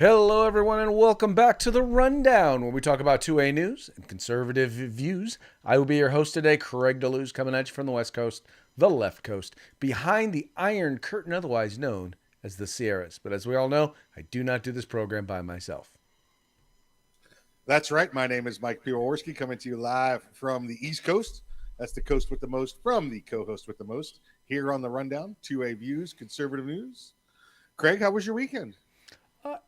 Hello, everyone, and welcome back to the Rundown, where we talk about 2A news and conservative views. I will be your host today, Craig DeLuz, coming at you from the West Coast, the left coast, behind the Iron Curtain, otherwise known as the Sierras. But as we all know, I do not do this program by myself. That's right. My name is Mike Piorski, coming to you live from the East Coast. That's the coast with the most from the co-host with the most here on the Rundown, 2A views, conservative news. Craig, how was your weekend?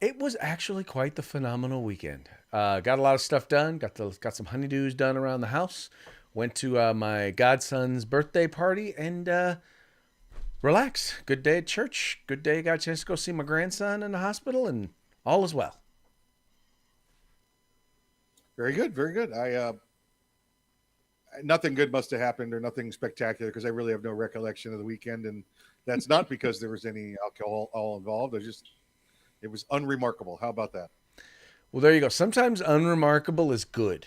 It was actually quite the phenomenal weekend. Got a lot of stuff done. Got some honeydews done around the house. Went to my godson's birthday party and relax. Good day at church. Good day. Got a chance to go see my grandson in the hospital, and all is well. Very good, very good. Nothing good must have happened or nothing spectacular because I really have no recollection of the weekend, and that's not because there was any alcohol involved. It was unremarkable. How about that? Well, there you go. Sometimes unremarkable is good.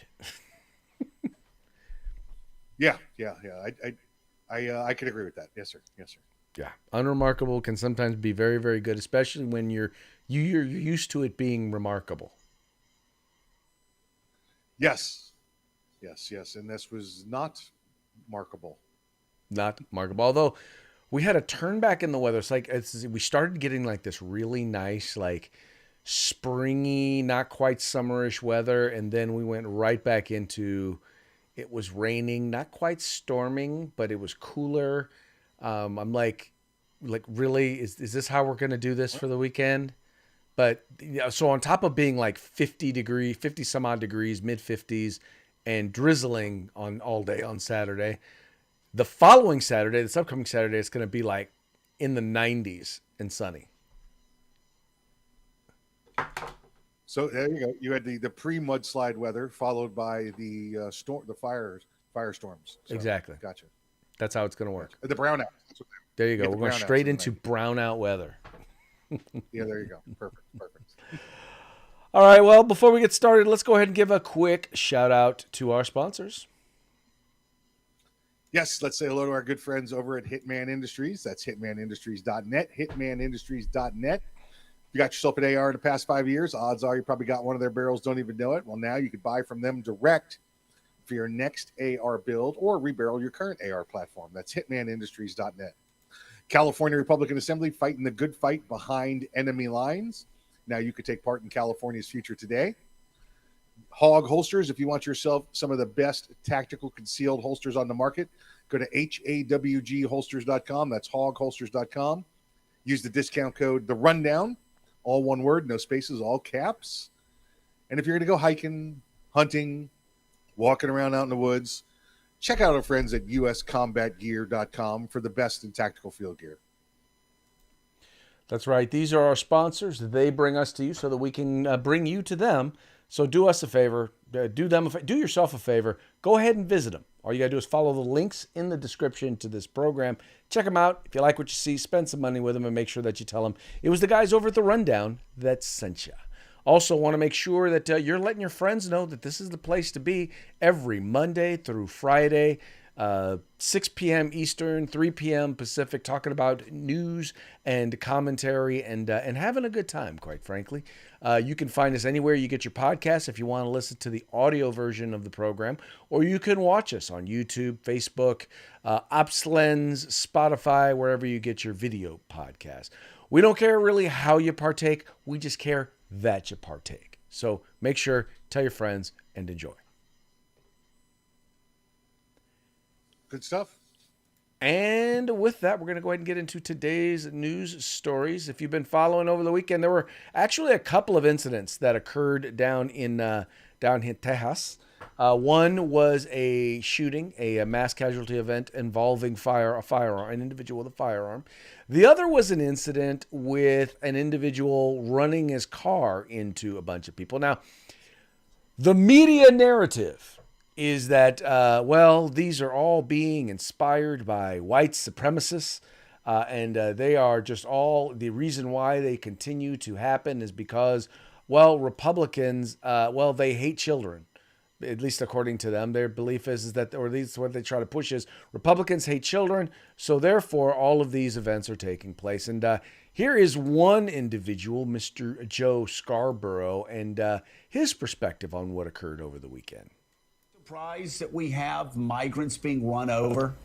Yeah. I could agree with that. Yes, sir. Yeah, unremarkable can sometimes be very, very good, especially when you're used to it being remarkable. Yes. And this was not markable. Not remarkable. Although we had a turn back in the weather. We started getting like this really nice, like springy, not quite summerish weather, and then we went right back into it was raining, not quite storming, but it was cooler. I'm like really, is this how we're gonna do this for the weekend? But yeah, so on top of being like 50 some odd degrees, mid 50s, and drizzling on all day on Saturday, the following Saturday, this upcoming Saturday, it's going to be like in the 90s and sunny. So there you go. You had the pre-mudslide weather followed by the firestorms. So, Exactly. Gotcha. That's how it's going to work. The brownout. There you go. We're going straight into brownout weather. Yeah, there you go. Perfect. All right. Well, before we get started, let's go ahead and give a quick shout out to our sponsors. Yes, let's say hello to our good friends over at Hitman Industries. That's hitmanindustries.net, hitmanindustries.net. If you got yourself an AR in the past 5 years, odds are you probably got one of their barrels, don't even know it. Well, now you can buy from them direct for your next AR build or rebarrel your current AR platform. That's hitmanindustries.net. California Republican Assembly fighting the good fight behind enemy lines. Now you could take part in California's future today. Hog holsters, if you want yourself some of the best tactical concealed holsters on the market, go to hawgholsters.com. That's hogholsters.com. Use the discount code The Rundown, all one word, no spaces, all caps. And if you're going to go hiking, hunting, walking around out in the woods, check out our friends at uscombatgear.com for the best in tactical field gear. That's right. These are our sponsors. They bring us to you so that we can bring you to them. So do us a favor, do yourself a favor. Go ahead and visit them. All you got to do is follow the links in the description to this program. Check them out. If you like what you see, spend some money with them and make sure that you tell them it was the guys over at the Rundown that sent you. Also want to make sure that you're letting your friends know that this is the place to be every Monday through Friday, 6 p.m. Eastern, 3 p.m. Pacific, talking about news and commentary and having a good time, quite frankly. You can find us anywhere you get your podcasts if you want to listen to the audio version of the program, or you can watch us on YouTube, Facebook, OpsLens, Spotify, wherever you get your video podcast. We don't care really how you partake. We just care that you partake. So make sure, tell your friends, and enjoy. Good stuff. And with that, we're going to go ahead and get into today's news stories. If you've been following over the weekend, there were actually a couple of incidents that occurred down in Texas. One was a shooting, a mass casualty event involving a firearm, an individual with a firearm. The other was an incident with an individual running his car into a bunch of people. Now, the media narrative is that, these are all being inspired by white supremacists, and they are just all, the reason why they continue to happen is because, Republicans, they hate children. At least according to them, their belief is that, or at least what they try to push is, Republicans hate children, so therefore all of these events are taking place. And Here is one individual, Mr. Joe Scarborough, and his perspective on what occurred over the weekend. Surprised that we have migrants being run over?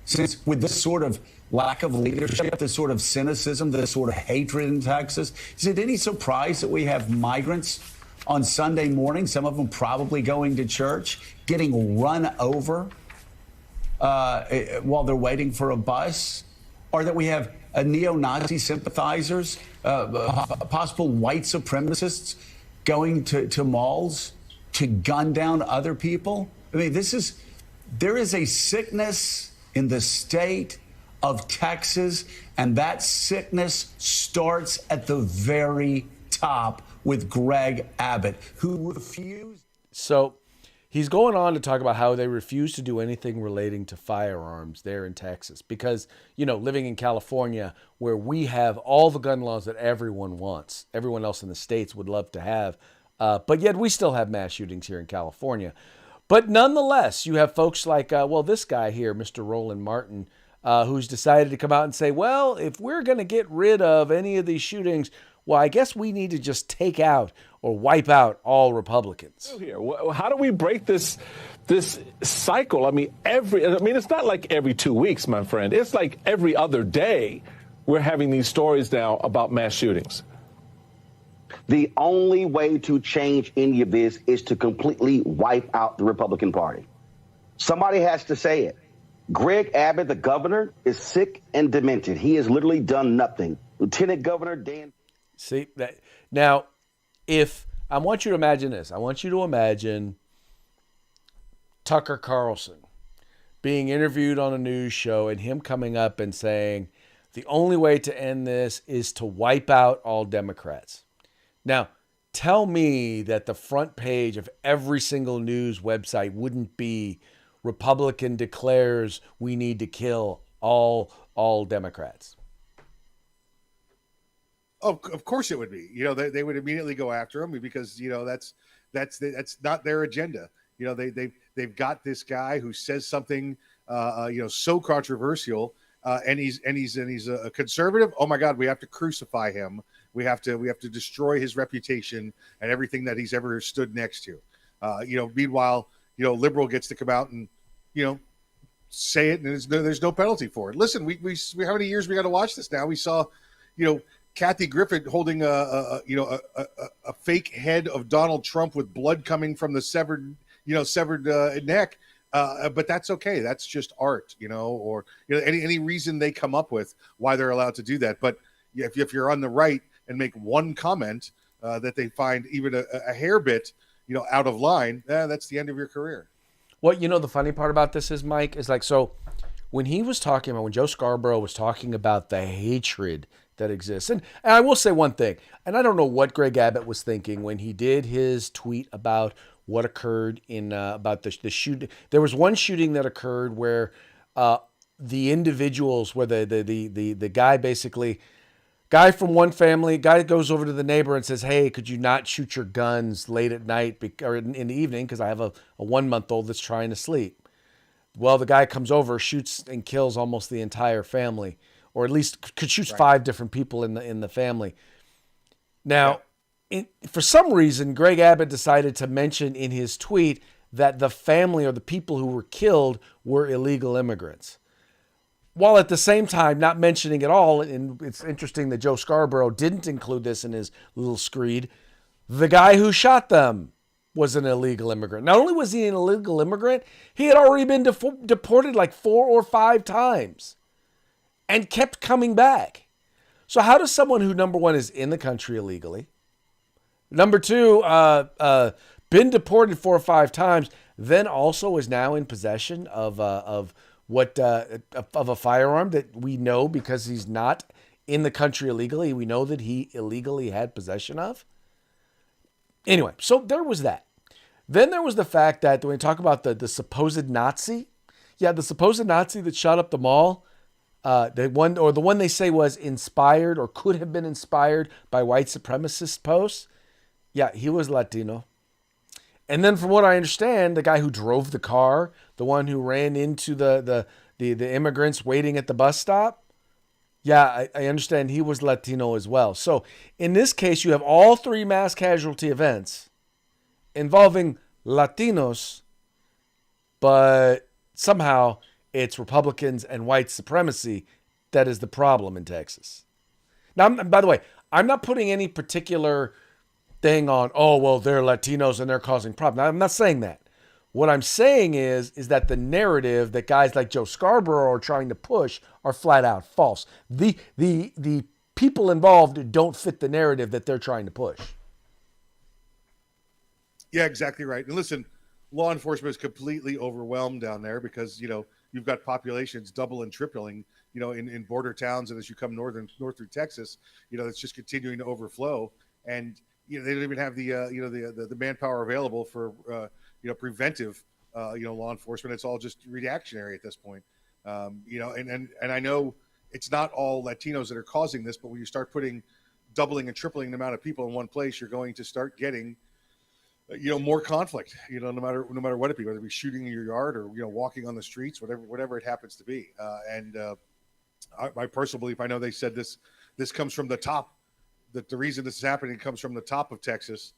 Since with this sort of lack of leadership, this sort of cynicism, this sort of hatred in Texas, is it any surprise that we have migrants on Sunday morning, some of them probably going to church, getting run over while they're waiting for a bus? Or that we have neo-Nazi sympathizers, possible white supremacists going to malls to gun down other people? I mean, there is a sickness in the state of Texas, and that sickness starts at the very top with Greg Abbott, who refused. So he's going on to talk about how they refuse to do anything relating to firearms there in Texas because, living in California where we have all the gun laws that everyone wants, everyone else in the states would love to have, but yet we still have mass shootings here in California. But nonetheless, you have folks like, this guy here, Mr. Roland Martin, who's decided to come out and say, well, if we're going to get rid of any of these shootings, well, I guess we need to just take out or wipe out all Republicans. Here, how do we break this cycle? I mean, it's not like every 2 weeks, my friend. It's like every other day we're having these stories now about mass shootings. The only way to change any of this is to completely wipe out the Republican Party. Somebody has to say it. Greg Abbott, the governor, is sick and demented. He has literally done nothing. Lieutenant Governor Dan. See that now, if I want you to imagine this, I want you to imagine Tucker Carlson being interviewed on a news show and him coming up and saying, the only way to end this is to wipe out all Democrats. Now, tell me that the front page of every single news website wouldn't be Republican declares we need to kill all Democrats. Oh, of course it would be. They would immediately go after him because that's not their agenda. They've got this guy who says something so controversial, and he's a conservative. Oh my God, we have to crucify him. We have to destroy his reputation and everything that he's ever stood next to. Meanwhile, liberal gets to come out and say it, and there's no penalty for it. Listen, we how many years we got to watch this now? We saw, Kathy Griffin holding a fake head of Donald Trump with blood coming from the severed neck. But that's okay. That's just art, or any reason they come up with why they're allowed to do that. But if you're on the right and make one comment that they find even a hair bit, out of line, that's the end of your career. Well, the funny part about this is, Mike, is so when Joe Scarborough was talking about the hatred that exists, and I will say one thing, and I don't know what Greg Abbott was thinking when he did his tweet about what occurred in about the shooting. There was one shooting that occurred where the individuals, where the guy basically. Guy from one family, guy goes over to the neighbor and says, hey, could you not shoot your guns late at night or in the evening because I have a 1-month-old that's trying to sleep. Well, the guy comes over, shoots and kills almost the entire family, or at least could shoot 5 different people in the family. Now, for some reason, Greg Abbott decided to mention in his tweet that the family or the people who were killed were illegal immigrants, while at the same time not mentioning at all, and it's interesting that Joe Scarborough didn't include this in his little screed, the guy who shot them was an illegal immigrant. Not only was he an illegal immigrant, he had already been deported like 4 or 5 times and kept coming back. So how does someone who, number one, is in the country illegally, number two, been deported 4 or 5 times, then also is now in possession of a firearm that we know, because he's not in the country illegally, we know that he illegally had possession of? Anyway, so there was that. Then there was the fact that when we talk about the supposed Nazi, the supposed Nazi that shot up the mall, the one they say was inspired or could have been inspired by white supremacist posts, he was Latino. And then from what I understand, the guy who drove the car, the one who ran into the immigrants waiting at the bus stop, Yeah, I understand he was Latino as well. So in this case, you have all three mass casualty events involving Latinos, but somehow it's Republicans and white supremacy that is the problem in Texas. Now, by the way, I'm not putting any particular thing on, oh, well, they're Latinos and they're causing problems. Now, I'm not saying that. What I'm saying is that the narrative that guys like Joe Scarborough are trying to push are flat out false. The people involved don't fit the narrative that they're trying to push. Yeah, exactly right. And listen, law enforcement is completely overwhelmed down there because, you've got populations double and tripling, in border towns. And as you come north through Texas, it's just continuing to overflow. And, they don't even have the manpower available for, preventive, law enforcement. It's all just reactionary at this point. And I know it's not all Latinos that are causing this, but when you start putting doubling and tripling the amount of people in one place, you're going to start getting more conflict, no matter what it be, whether it be shooting in your yard or, walking on the streets, whatever it happens to be. My personal belief, I know they said this comes from the top, that the reason this is happening comes from the top of Texas.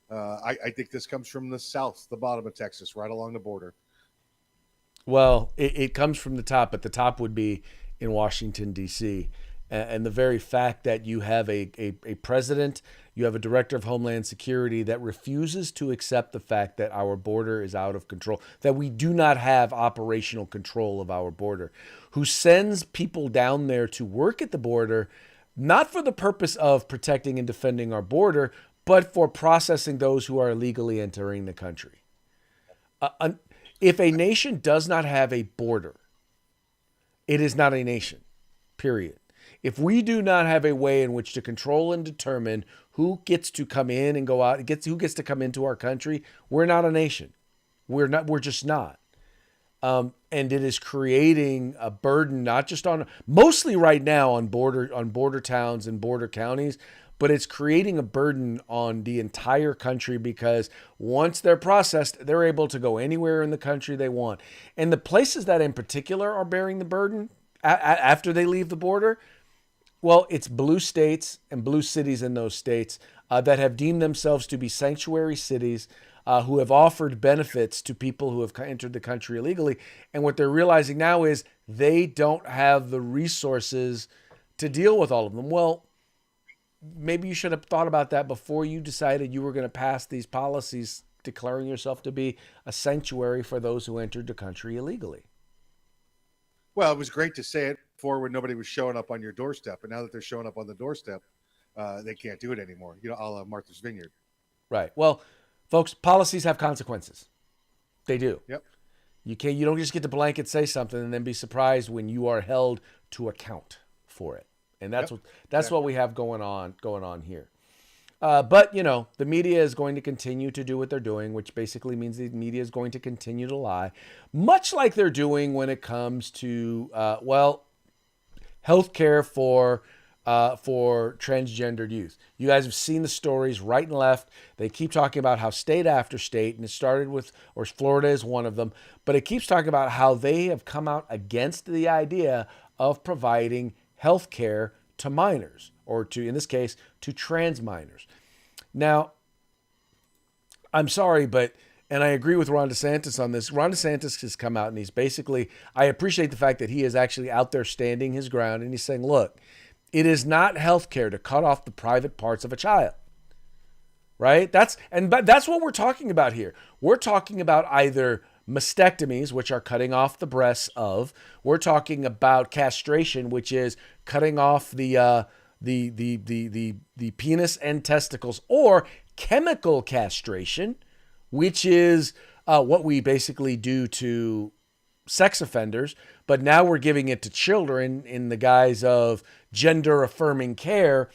I think this comes from the south, the bottom of Texas, right along the border. Well, it comes from the top, but the top would be in Washington, D.C. And the very fact that you have a president, you have a director of Homeland Security that refuses to accept the fact that our border is out of control, that we do not have operational control of our border, who sends people down there to work at the border, not for the purpose of protecting and defending our border, but for processing those who are illegally entering the country. If a nation does not have a border, it is not a nation, period. If we do not have a way in which to control and determine who gets to come in and go out, who gets to come into our country, we're not a nation. We're just not. And it is creating a burden, not just mostly right now on border towns and border counties, but it's creating a burden on the entire country because once they're processed, they're able to go anywhere in the country they want. And the places that in particular are bearing the burden after they leave the border, well, it's blue states and blue cities in those states that have deemed themselves to be sanctuary cities, who have offered benefits to people who have entered the country illegally. And what they're realizing now is they don't have the resources to deal with all of them. Well, maybe you should have thought about that before you decided you were going to pass these policies declaring yourself to be a sanctuary for those who entered the country illegally. Well, it was great to say it before when nobody was showing up on your doorstep. And now that they're showing up on the doorstep, they can't do it anymore, a la Martha's Vineyard. Right. Well, folks, policies have consequences. They do. Yep. You don't just get to blanket say something and then be surprised when you are held to account for it. And that's what we have going on here. But the media is going to continue to do what they're doing, which basically means the media is going to continue to lie, much like they're doing when it comes to healthcare for transgendered youth. You guys have seen the stories right and left. They keep talking about how state after state, and it started with, or Florida is one of them, but it keeps talking about how they have come out against the idea of providing health care to minors, or in this case, to trans minors. Now, I'm sorry, and I agree with Ron DeSantis on this. Ron DeSantis has come out and he's basically, I appreciate the fact that he is actually out there standing his ground and he's saying, look, it is not health care to cut off the private parts of a child. Right? That's what we're talking about here. We're talking about either mastectomies, which are cutting off the breasts of. We're talking about castration, which is cutting off the penis and testicles, or chemical castration, which is what we basically do to sex offenders, but now we're giving it to children in the guise of gender affirming care.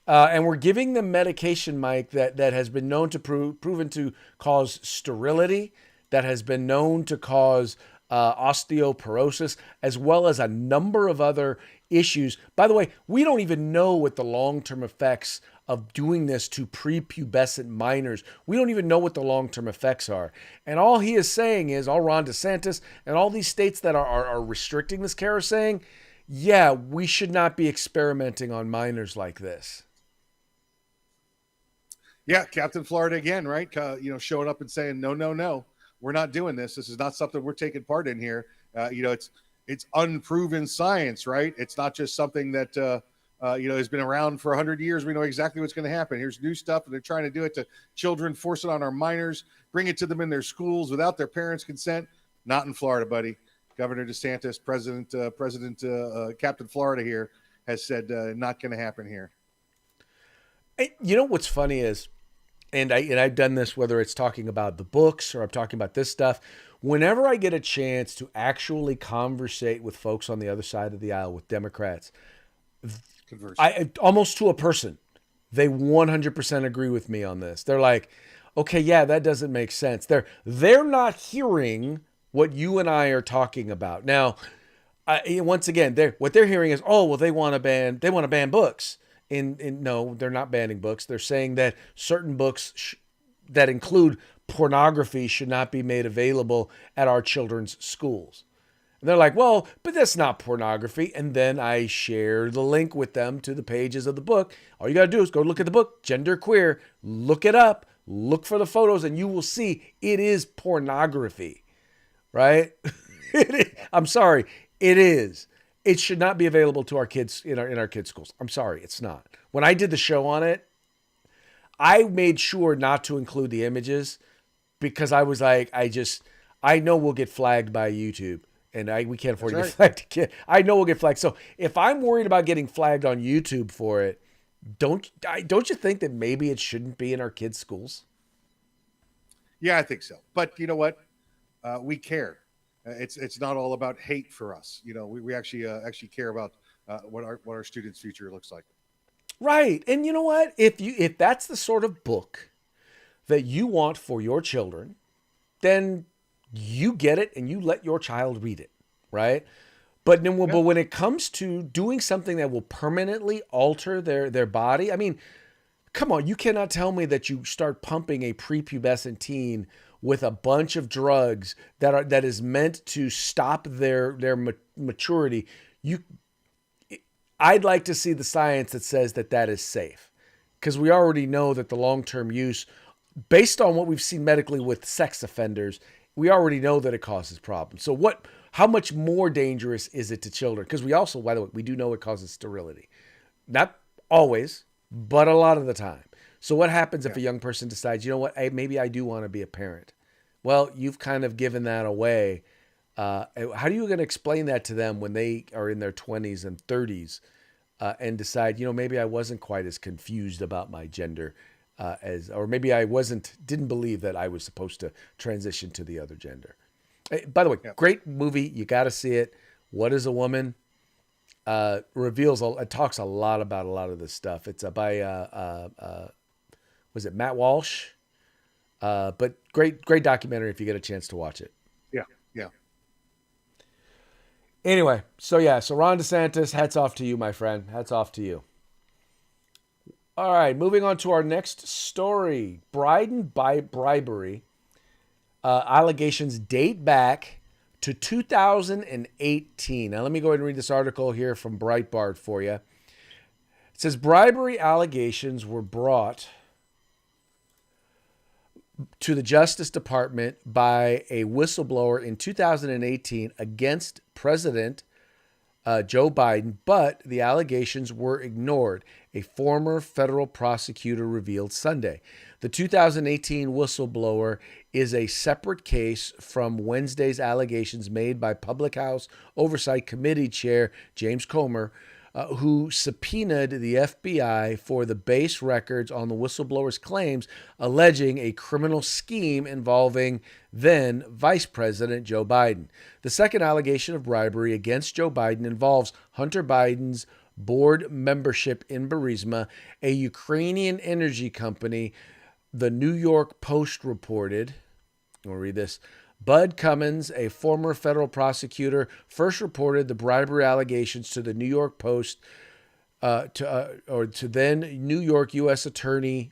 And we're giving them medication, Mike, that has been known to proven to cause sterility, that has been known to cause osteoporosis, as well as a number of other issues. By the way, we don't even know what the long-term effects of doing this to prepubescent minors. We don't even know what the long-term effects are. And all he is saying is, all Ron DeSantis and all these states that are restricting this care are saying, yeah, we should not be experimenting on minors like this. Yeah, Captain Florida again, right? Showing up and saying, no, no, no, we're not doing this. This is not something we're taking part in here. It's unproven science, right? It's not just something that has been around for 100 years. We know exactly what's going to happen. Here's new stuff, and they're trying to do it to children, force it on our minors, bring it to them in their schools without their parents' consent. Not in Florida, buddy. Governor DeSantis, Captain Florida here, has said not going to happen here. You know what's funny is, and I've done this whether it's talking about the books or I'm talking about this stuff. Whenever I get a chance to actually conversate with folks on the other side of the aisle, with Democrats, I almost to a person, they 100% agree with me on this. They're like, okay, yeah, that doesn't make sense. They're not hearing what you and I are talking about. Now, once again, what they're hearing is, oh, well, they want to ban books. No, they're not banning books. They're saying that certain books that include pornography should not be made available at our children's schools. And they're like, well, but that's not pornography. And then I share the link with them to the pages of the book. All you got to do is go look at the book, Gender Queer, look it up, look for the photos, and you will see it is pornography, right? I'm sorry, it is. It should not be available to our kids in our kids' schools. I'm sorry, it's not. When I did the show on it, I made sure not to include the images because I was like, I know we'll get flagged by YouTube, and we can't afford to get flagged. I know we'll get flagged. So if I'm worried about getting flagged on YouTube for it, don't you think that maybe it shouldn't be in our kids' schools? Yeah, I think so. But you know what? We care. It's not all about hate for us. We actually care about what our students' future looks like. Right. And you know what? If that's the sort of book that you want for your children, then you get it and you let your child read it, right? But when it comes to doing something that will permanently alter their body, I mean, come on, you cannot tell me that you start pumping a prepubescent teen with a bunch of drugs that is meant to stop their maturity. I'd like to see the science that says that is safe, because we already know that the long-term use, based on what we've seen medically with sex offenders, we already know that it causes problems. So how much more dangerous is it to children? Because we also, by the way, we do know it causes sterility. Not always, but a lot of the time. So what happens if a young person decides, you know what, maybe I do want to be a parent? Well, you've kind of given that away. How are you going to explain that to them when they are in their 20s and 30s and decide, maybe I wasn't quite as confused about my gender or maybe I didn't believe that I was supposed to transition to the other gender. By the way, great movie. You got to see it. What is a Woman? It talks a lot about a lot of this stuff. It's by, was it Matt Walsh? But great documentary if you get a chance to watch it. Yeah. Anyway, so Ron DeSantis, hats off to you, my friend. Hats off to you. All right, moving on to our next story. Bribery allegations date back to 2018. Now, let me go ahead and read this article here from Breitbart for you. It says bribery allegations were brought to the Justice Department by a whistleblower in 2018 against President Joe Biden, but the allegations were ignored, a former federal prosecutor revealed Sunday. The 2018 whistleblower is a separate case from Wednesday's allegations made by Public House Oversight Committee Chair James Comer, who subpoenaed the FBI for the base records on the whistleblower's claims, alleging a criminal scheme involving then Vice President Joe Biden. The second allegation of bribery against Joe Biden involves Hunter Biden's board membership in Burisma, a Ukrainian energy company. The New York Post reported, I'll read this. Bud Cummins, a former federal prosecutor, first reported the bribery allegations to the New York Post, to then New York U.S. Attorney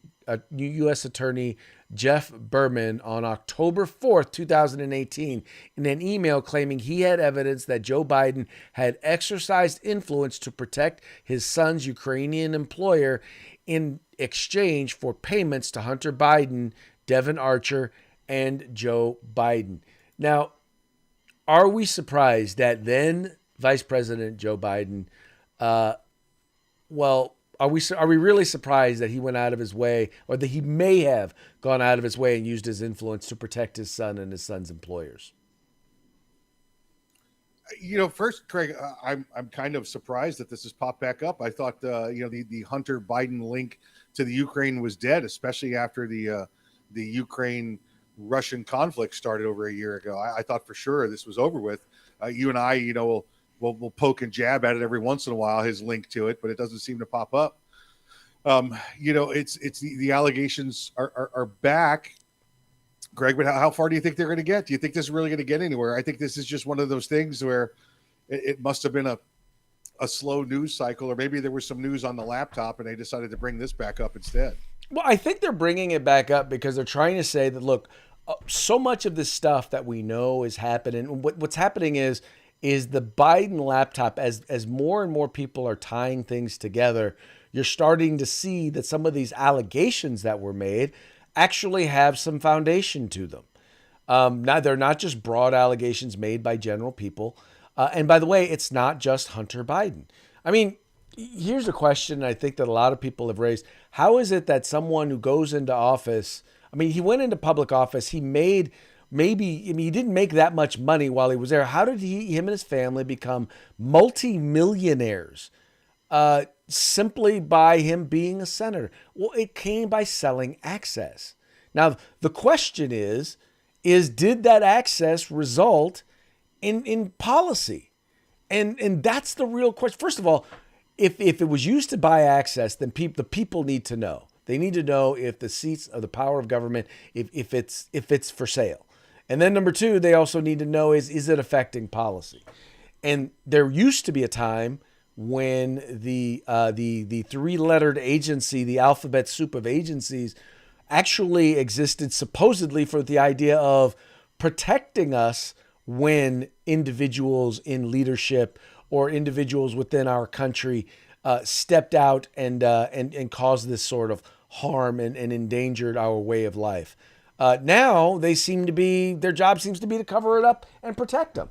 Jeff Berman on October 4th, 2018, in an email claiming he had evidence that Joe Biden had exercised influence to protect his son's Ukrainian employer in exchange for payments to Hunter Biden, Devin Archer, and Joe Biden. Now, are we surprised that then Vice President Joe Biden, are we really surprised that he went out of his way, or that he may have gone out of his way and used his influence to protect his son and his son's employers? First, Craig, I'm kind of surprised that this has popped back up. I thought the Hunter Biden link to the Ukraine was dead, especially after the Ukraine Russian conflict started over a year ago. I thought for sure this was over with. You and I, we'll poke and jab at it every once in a while, his link to it, but it doesn't seem to pop up. It's the allegations are back, Greg, but how far do you think they're going to get? Do you think this is really going to get anywhere? I think this is just one of those things where it must have been a slow news cycle, or maybe there was some news on the laptop and they decided to bring this back up instead. Well, I think they're bringing it back up because they're trying to say that, look, so much of this stuff that we know is happening. What's happening is the Biden laptop, as more and more people are tying things together, you're starting to see that some of these allegations that were made actually have some foundation to them. Now, they're not just broad allegations made by general people. And by the way, it's not just Hunter Biden. I mean, here's a question I think that a lot of people have raised. How is it that someone who goes into office, I mean, he went into public office, he made he didn't make that much money while he was there. How did him and his family become multi-millionaires simply by him being a senator? Well, it came by selling access. Now, the question is did that access result in policy? And that's the real question. First of all, if it was used to buy access, then the people need to know. They need to know if the seats of the power of government, if it's for sale. And then number two, they also need to know is it affecting policy? And there used to be a time when the three-lettered agency, the alphabet soup of agencies, actually existed supposedly for the idea of protecting us when individuals in leadership or individuals within our country stepped out and caused this sort of harm and endangered our way of life. Now their job seems to be to cover it up and protect them.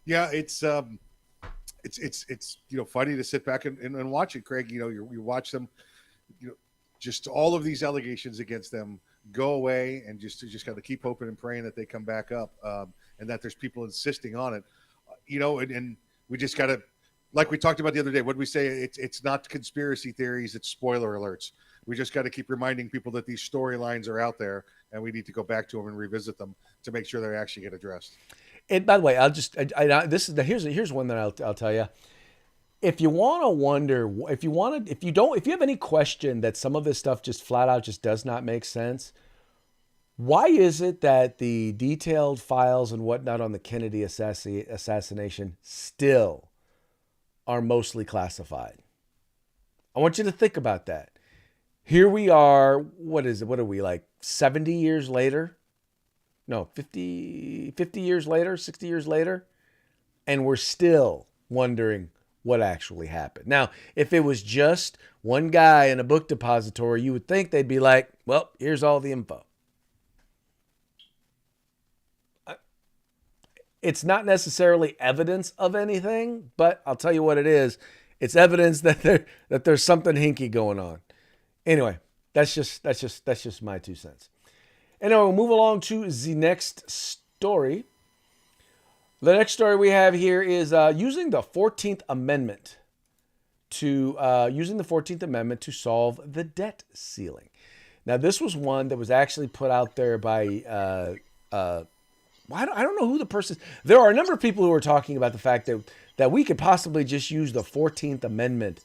Yeah, it's funny to sit back and watch it, Craig. You watch them, just all of these allegations against them go away, and just got to keep hoping and praying that they come back up, and that there's people insisting on it. And we just got to, like we talked about the other day, what did we say? It's not conspiracy theories, it's spoiler alerts. We just got to keep reminding people that these storylines are out there, and we need to go back to them and revisit them to make sure they actually get addressed. And by the way, here's one that I'll tell you. If you want to wonder, if you have any question that some of this stuff just flat out just does not make sense, why is it that the detailed files and whatnot on the Kennedy assassination still are mostly classified? I want you to think about that. Here we are, what is it? What are we, like 70 years later? No, 50 years later, 60 years later, and we're still wondering what actually happened. Now, if it was just one guy in a book depository, you would think they'd be like, well, here's all the info. It's not necessarily evidence of anything, but I'll tell you what it is. It's evidence that there's something hinky going on. Anyway, that's just my 2 cents. Anyway, we'll move along to the next story. The next story we have here is using the 14th Amendment to solve the debt ceiling. Now, this was one that was actually put out there by I don't know who the person is. There are a number of people who are talking about the fact that we could possibly just use the 14th Amendment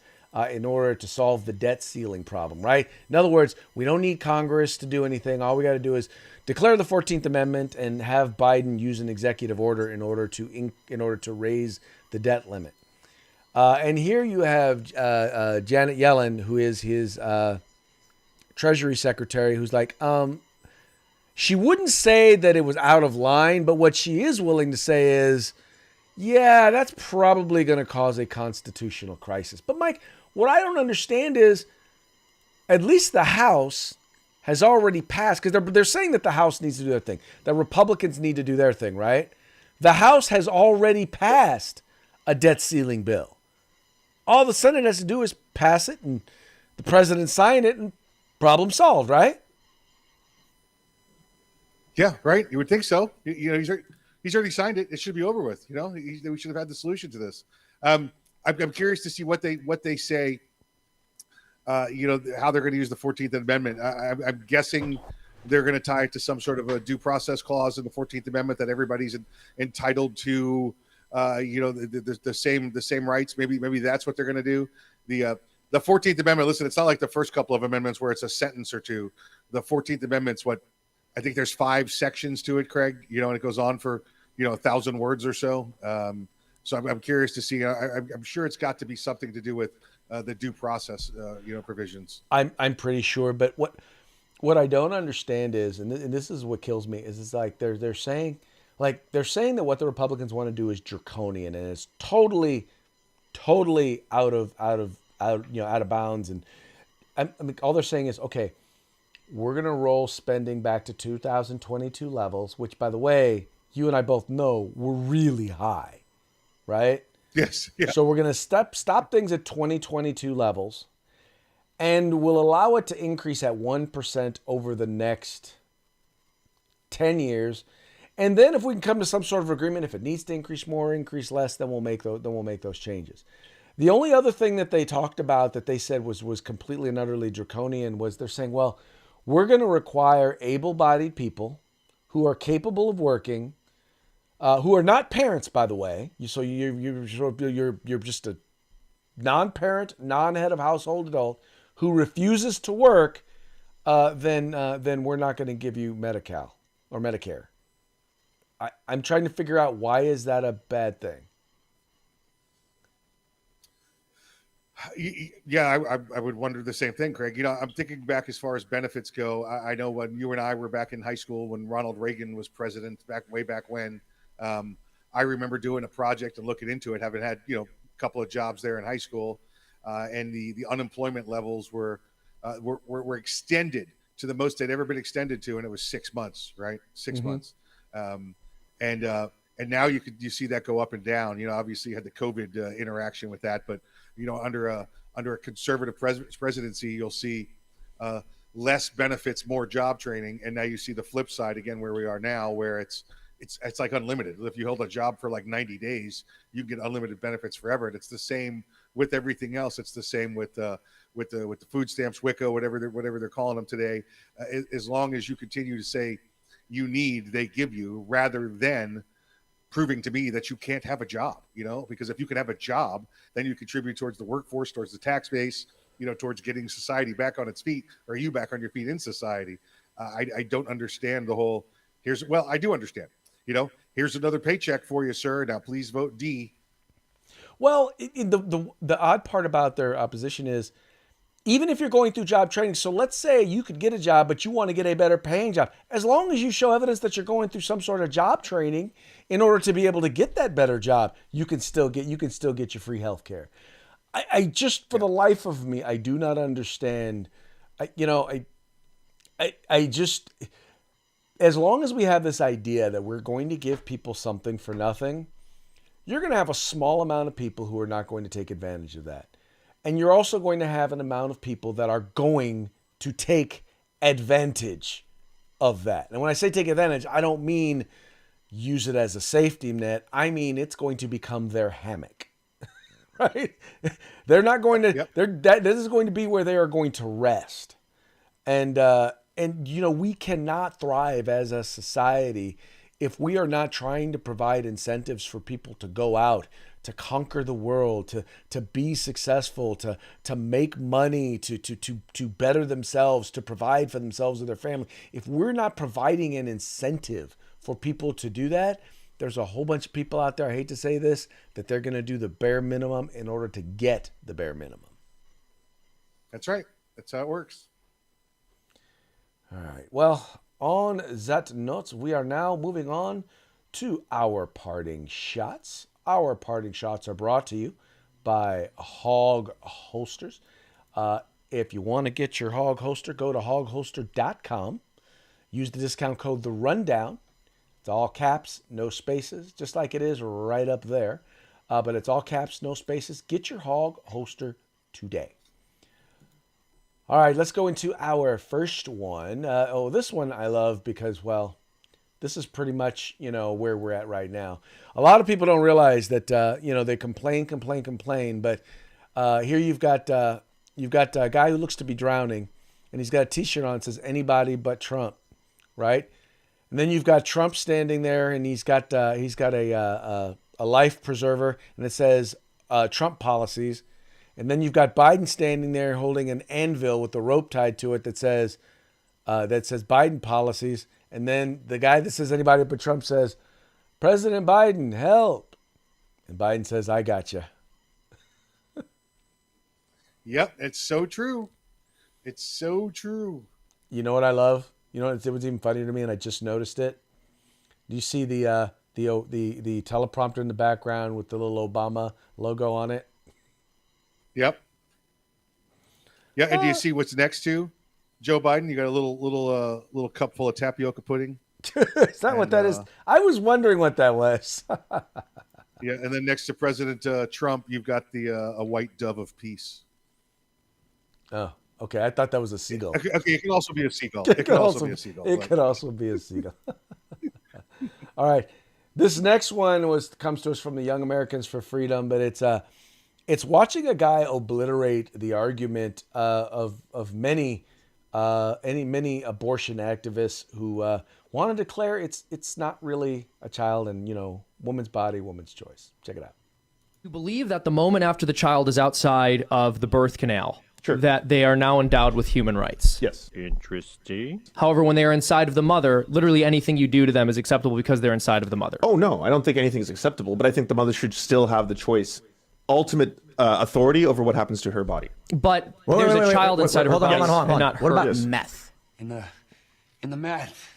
in order to solve the debt ceiling problem, right? In other words, we don't need Congress to do anything. All we got to do is declare the 14th Amendment and have Biden use an executive order in order to raise the debt limit. And here you have Janet Yellen, who is his Treasury Secretary who's like, she wouldn't say that it was out of line, but what she is willing to say is, yeah, that's probably going to cause a constitutional crisis. But Mike, what I don't understand is, at least the House has already passed, because they're saying that the House needs to do their thing, that Republicans need to do their thing, right? The House has already passed a debt ceiling bill. All the Senate has to do is pass it and the president sign it and problem solved, right? Yeah, right. You would think so. He's already signed it. It should be over with. We should have had the solution to this. I'm curious to see what they say. How they're going to use the 14th Amendment. I'm guessing they're going to tie it to some sort of a due process clause in the 14th Amendment that everybody's entitled to, the same rights. Maybe that's what they're going to do. The 14th Amendment. Listen, it's not like the first couple of amendments where it's a sentence or two. The 14th Amendment's what I think there's 5 sections to it, Craig. And it goes on for 1,000 words or so. So I'm curious to see. I'm sure it's got to be something to do with the due process, provisions. I'm pretty sure, but what I don't understand is, and this is what kills me, is it's like they're saying that what the Republicans want to do is draconian, and it's totally out of bounds. And I mean, all they're saying is, okay, we're gonna roll spending back to 2022 levels, which, by the way, you and I both know were really high, right? Yes. Yeah. So we're going to stop things at 2022 levels, and we'll allow it to increase at 1% over the next 10 years. And then if we can come to some sort of agreement, if it needs to increase more, increase less, then we'll make those changes. The only other thing that they talked about that they said was completely and utterly draconian was they're saying, well, we're going to require able-bodied people who are capable of working, who are not parents, by the way. So you're just a non-parent, non-head of household adult who refuses to work. Then we're not going to give you Medi-Cal or Medicare. I'm trying to figure out, why is that a bad thing? Yeah, I would wonder the same thing, Craig. I'm thinking back as far as benefits go. I know when you and I were back in high school, when Ronald Reagan was president, way back when. I remember doing a project and looking into it, having had a couple of jobs there in high school, and the unemployment levels were extended to the most they'd ever been extended to, and it was 6 months, right? 6 months, and now you see that go up and down. Obviously you had the COVID interaction with that, but under a conservative presidency, you'll see less benefits, more job training, and now you see the flip side again, where we are now, where it's like unlimited. If you hold a job for like 90 days, you get unlimited benefits forever. And it's the same with everything else. It's the same with the food stamps, WICA, whatever they're calling them today. As long as you continue to say you need, they give you, rather than proving to me that you can't have a job. Because if you can have a job, then you contribute towards the workforce, towards the tax base, towards getting society back on its feet, or you back on your feet in society. I don't understand the whole. I do understand. Here's another paycheck for you, sir. Now, please vote D. Well, the odd part about their opposition is, even if you're going through job training, so let's say you could get a job, but you want to get a better paying job, as long as you show evidence that you're going through some sort of job training in order to be able to get that better job, you can still get your free health care. I just, for the life of me, I do not understand. As long as we have this idea that we're going to give people something for nothing, you're going to have a small amount of people who are not going to take advantage of that. And you're also going to have an amount of people that are going to take advantage of that. And when I say take advantage, I don't mean use it as a safety net. I mean, it's going to become their hammock, right? They're not going to, this is going to be where they are going to rest. And we cannot thrive as a society if we are not trying to provide incentives for people to go out, to conquer the world, to be successful, to make money, to better themselves, to provide for themselves and their family. If we're not providing an incentive for people to do that, there's a whole bunch of people out there, I hate to say this, that they're going to do the bare minimum in order to get the bare minimum. That's right. That's how it works. All right. Well, on that note, we are now moving on to our parting shots. Our parting shots are brought to you by Hog Holsters. If you want to get your Hog Holster, go to hogholster.com. Use the discount code The Rundown. It's all caps, no spaces, just like it is right up there. But it's all caps, no spaces. Get your Hog Holster today. All right, let's go into our first one. This one I love because, well, this is pretty much, where we're at right now. A lot of people don't realize that, they complain. But here you've got a guy who looks to be drowning, and he's got a T-shirt on that says "Anybody but Trump," right? And then you've got Trump standing there, and he's got a life preserver, and it says Trump policies. And then you've got Biden standing there holding an anvil with a rope tied to it that says Biden policies. And then the guy that says anybody but Trump says, "President Biden, help." And Biden says, "I got you." Yep, it's so true. It's so true. You know what I love? You know, it was even funnier to me, and I just noticed it. Do you see the teleprompter in the background with the little Obama logo on it? Yep. Yeah, and do you see what's next to Joe Biden? You got a little cup full of tapioca pudding. Is that what that is? I was wondering what that was. Yeah, and then next to President Trump, you've got a white dove of peace. Oh, okay. I thought that was a seagull. Okay, it can also be a seagull. It could also be a seagull. It could also be a seagull. All right. This next one comes to us from the Young Americans for Freedom, but it's watching a guy obliterate the argument of many abortion activists who want to declare it's not really a child and woman's body, woman's choice. Check it out. You believe that the moment after the child is outside of the birth canal, that they are now endowed with human rights. Yes. Interesting. However, when they are inside of the mother, literally anything you do to them is acceptable because they're inside of the mother. Oh, no, I don't think anything is acceptable, but I think the mother should still have the choice, ultimate authority over what happens to her body. But there's a child inside of her body. Hold on. What about Yes. meth? In the meth.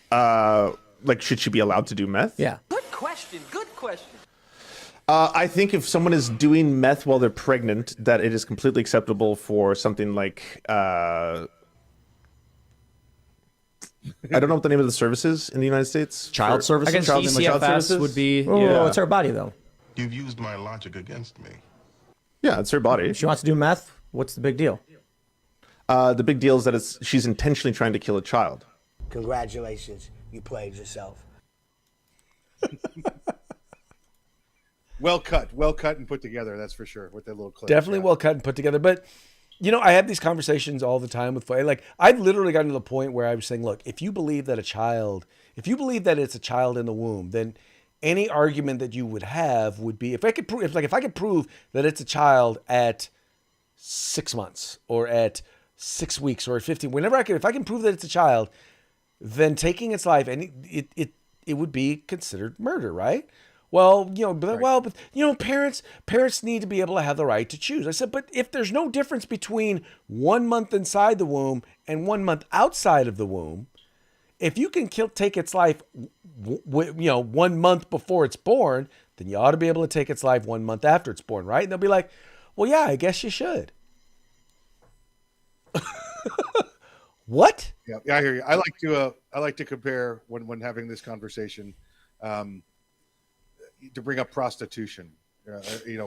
Like, should she be allowed to do meth? Yeah. Good question. I think if someone is doing meth while they're pregnant, that it is completely acceptable for something like, I don't know what the name of the service is in the United States. Child services? I guess Child DCFS services? would be... Oh, it's her body, though. You've used my logic against me. Yeah, it's her body. If she wants to do meth, what's the big deal? The big deal is that she's intentionally trying to kill a child. Congratulations. You played yourself. Well cut and put together. That's for sure. With that little clip. Definitely well cut and put together. But, I have these conversations all the time with, like, I've literally gotten to the point where I was saying, look, if you believe that it's a child in the womb, then any argument that you would have would be, if I could prove that it's a child at 6 months or at 6 weeks or at 15, if I can prove that it's a child, then taking its life, and it would be considered murder, right? Well, parents need to be able to have the right to choose. I said, but if there's no difference between 1 month inside the womb and 1 month outside of the womb, if you can take its life, 1 month before it's born, then you ought to be able to take its life 1 month after it's born, right? And they'll be like, well, yeah, I guess you should. What? Yeah, I hear you. I like to compare when having this conversation, to bring up prostitution,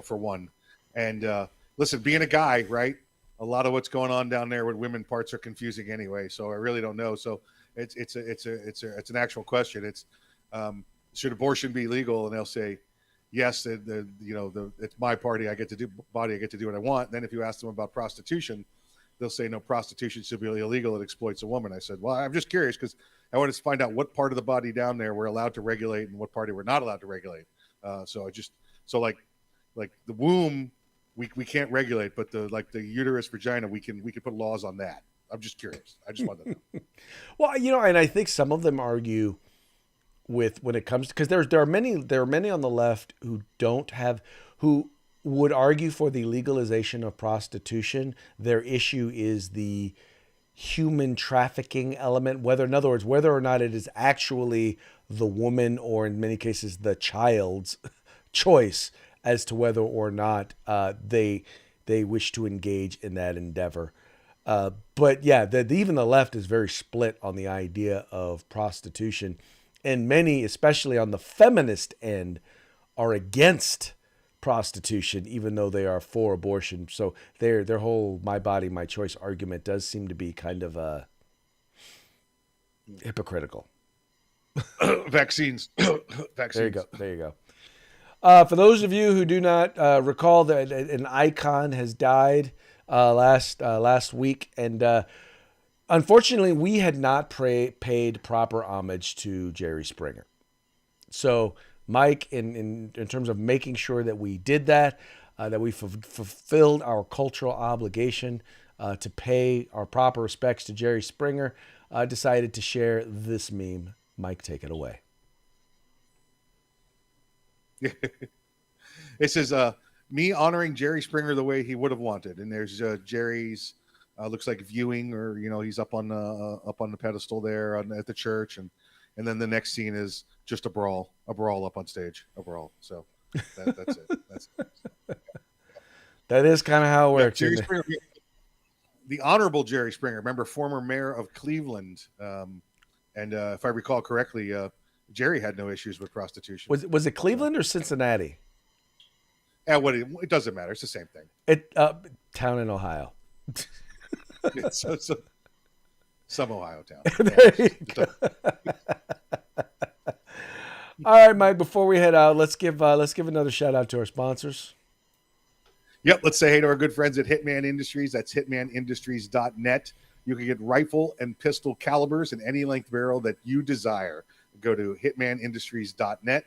for one. And listen, being a guy, right? A lot of what's going on down there with women parts are confusing anyway. So I really don't know. So it's an actual question. It's should abortion be legal? And they'll say yes. It's my body. I get to do what I want. Then if you ask them about prostitution, they'll say no, prostitution should be illegal. It exploits a woman. I said, well, I'm just curious because I wanted to find out what part of the body down there we're allowed to regulate and what part we're not allowed to regulate. Like the womb, we can't regulate, but the uterus, vagina, we can put laws on that. I'm just curious. I just wanted to know. Well, and I think some of them argue when it comes to, because there are many on the left who would argue for the legalization of prostitution. Their issue is the human trafficking element, in other words, whether or not it is actually the woman or in many cases the child's choice as to whether or not they wish to engage in that endeavor. But yeah, even the left is very split on the idea of prostitution, and many, especially on the feminist end, are against prostitution, even though they are for abortion. So their whole "my body, my choice" argument does seem to be kind of hypocritical. Vaccines. Vaccines. There you go. For those of you who do not recall, that an icon has died last week, and unfortunately, we had not paid proper homage to Jerry Springer. So, Mike, in terms of making sure that we did that, that we fulfilled our cultural obligation to pay our proper respects to Jerry Springer, decided to share this meme. Mike, take it away. It says, me honoring Jerry Springer the way he would have wanted. And there's Jerry's, looks like viewing, or, he's up on the pedestal there at the church. And then the next scene is just a brawl up on stage, a brawl. So that's it. That is kind of how it works. Jerry Springer, the Honorable Jerry Springer, remember, former mayor of Cleveland. And if I recall correctly, Jerry had no issues with prostitution. Was it Cleveland or Cincinnati? Yeah, it doesn't matter. It's the same thing. Town in Ohio. Some Ohio town. There you go. All right, Mike. Before we head out, let's give another shout out to our sponsors. Yep. Let's say hey to our good friends at Hitman Industries. That's hitmanindustries.net. You can get rifle and pistol calibers in any length barrel that you desire. Go to hitmanindustries.net.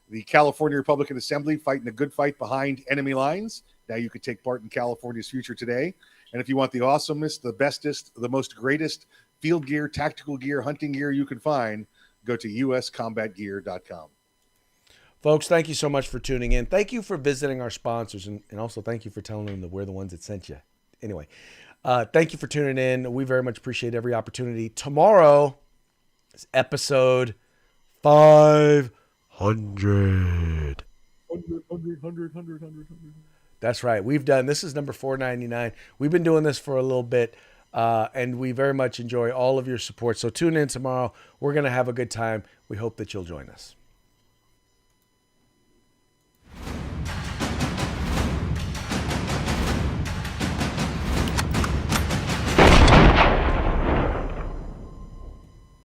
The California Republican Assembly fighting a good fight behind enemy lines. Now you can take part in California's future today. And if you want the awesomest, the bestest, the most greatest field gear, tactical gear, hunting gear you can find, go to uscombatgear.com. Folks, thank you so much for tuning in. Thank you for visiting our sponsors, and also thank you for telling them that we're the ones that sent you. Anyway, thank you for tuning in. We very much appreciate every opportunity. Tomorrow is episode 500. 100. That's right. This is number 499. We've been doing this for a little bit, and we very much enjoy all of your support. So tune in tomorrow. We're going to have a good time. We hope that you'll join us.